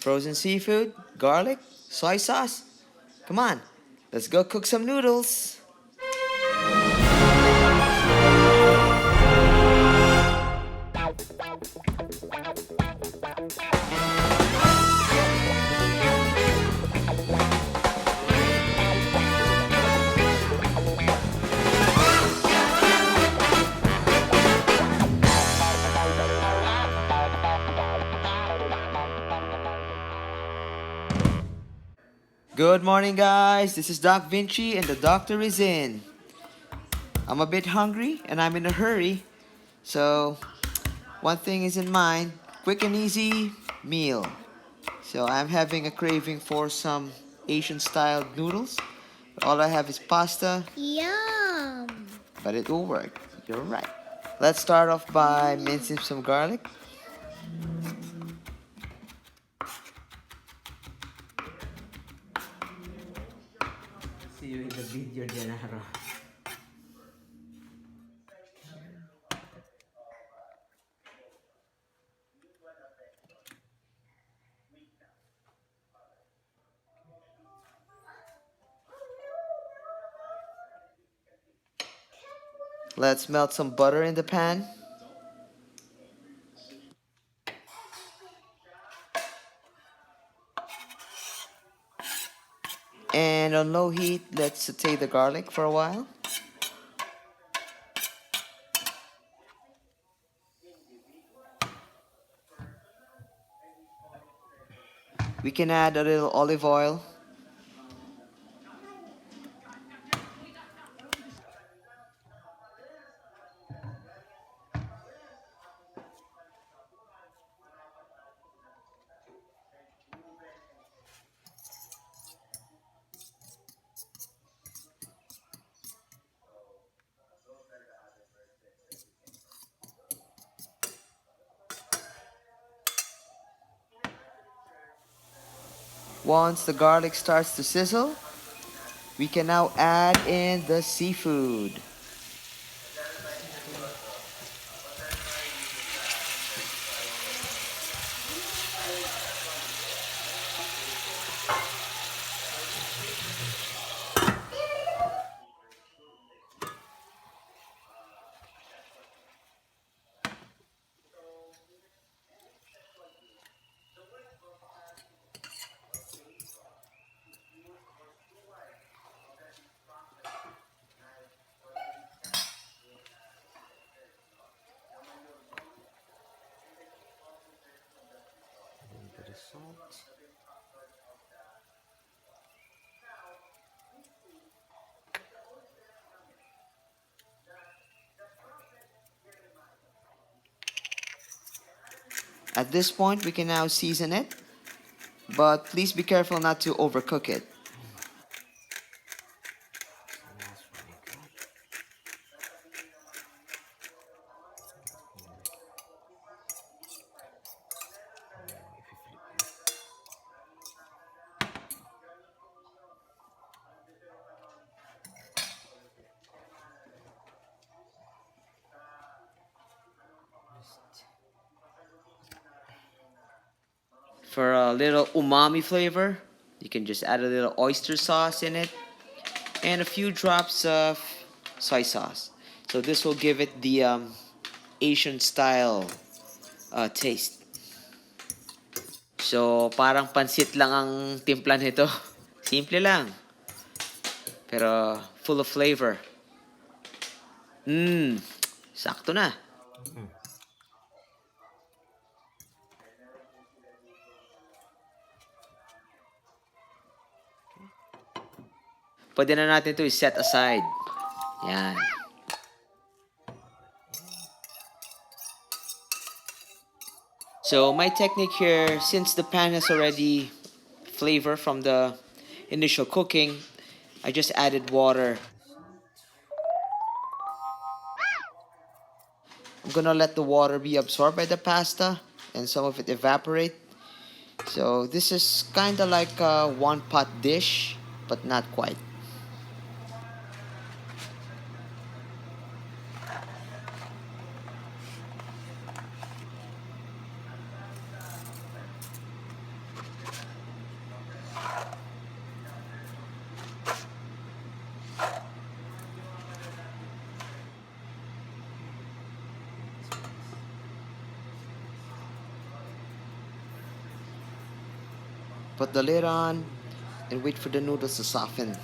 Frozen seafood, garlic, soy sauce. Come on, let's go cook some noodles. Good morning, guys. This is Doc Vinci, and the doctor is in. I'm a bit hungry and I'm in a hurry, so one thing is in mind: quick and easy meal. So I'm having a craving for some Asian style noodles. All I have is pasta, Yum! but it will work. You're right. Let's start off by mincing some garlic. See you in the video, Genaro. Let's melt some butter in the pan. And on low heat, let's saute the garlic for a while. We can add a little olive oil. Once the garlic starts to sizzle, we can now add in the seafood. A little bit of salt. At this point, we can now season it, but please be careful not to overcook it. For a little umami flavor, you can just add a little oyster sauce in it and a few drops of soy sauce. So this will give it the Asian style taste. So parang pansit lang ang timpla nito. Simple lang, pero full of flavor. Sakto na. Pwede na natin ito i-set aside. Yan. So my technique here, since the pan has already flavor from the initial cooking, I just added water. I'm gonna let the water be absorbed by the pasta and some of it evaporate. So this is kind of like a one pot dish, but not quite. Put the lid on and wait for the noodles to soften.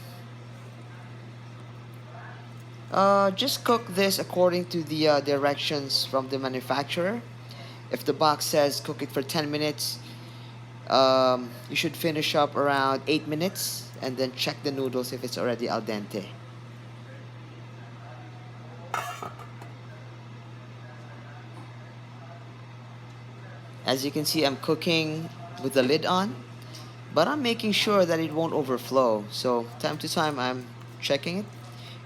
Just cook this according to the directions from the manufacturer. If the box says cook it for 10 minutes, you should finish up around 8 minutes and then check the noodles if it's already al dente. As you can see, I'm cooking with the lid on, but I'm making sure that it won't overflow. So time to time I'm checking it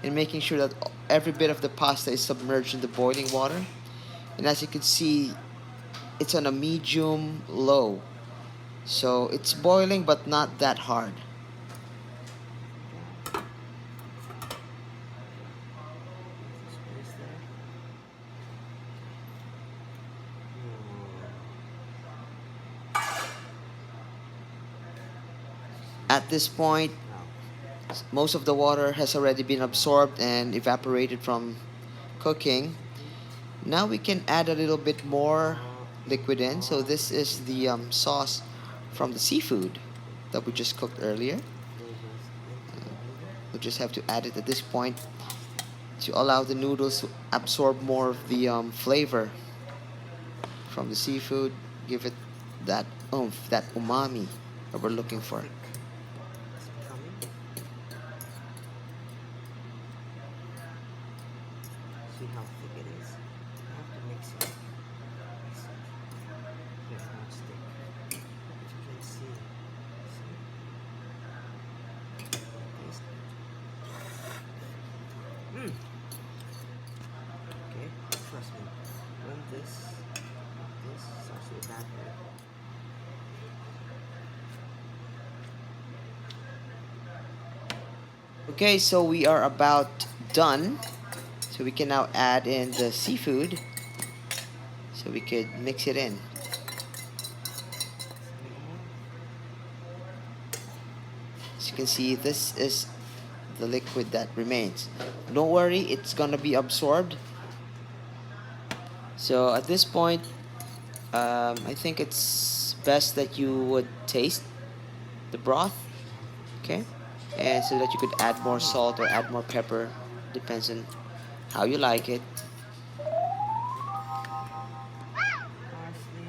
and making sure that every bit of the pasta is submerged in the boiling water. And as you can see, it's on a medium low. So it's boiling but not that hard. At this point, most of the water has already been absorbed and evaporated from cooking. Now we can add a little bit more liquid in. So this is the sauce from the seafood that we just cooked earlier. We'll just have to add it at this point to allow the noodles to absorb more of the flavor from the seafood. Give it that oomph, that umami that we're looking for. See how thick it is. I have to mix it. Here, it won't stick. But you can see. Taste. Okay, trust me. When this starts to evaporate. Okay, so we are about done. So we can now add in the seafood. So we could mix it in. As you can see, this is the liquid that remains. Don't worry, it's gonna be absorbed. So at this point, I think it's best that you would taste the broth, okay? And so that you could add more salt or add more pepper, depends on how you like it. Parsley.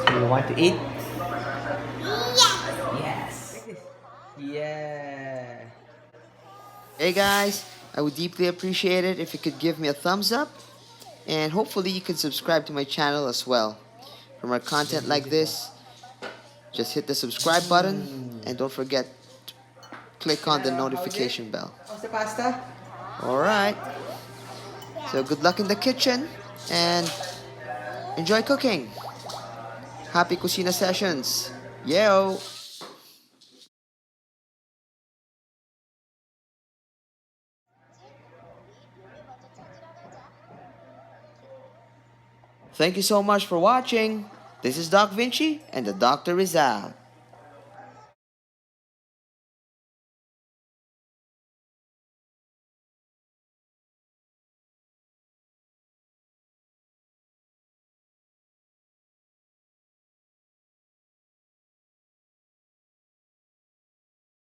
So you want to eat? Yes. Yeah. Hey guys, I would deeply appreciate it if you could give me a thumbs up, and hopefully you can subscribe to my channel as well. For more content like this, just hit the subscribe button and don't forget to click on the notification bell. How's the pasta? Alright, so good luck in the kitchen and enjoy cooking. Happy Kusina sessions. Yo! Thank you so much for watching. This is Doc Vinci, and the doctor is out.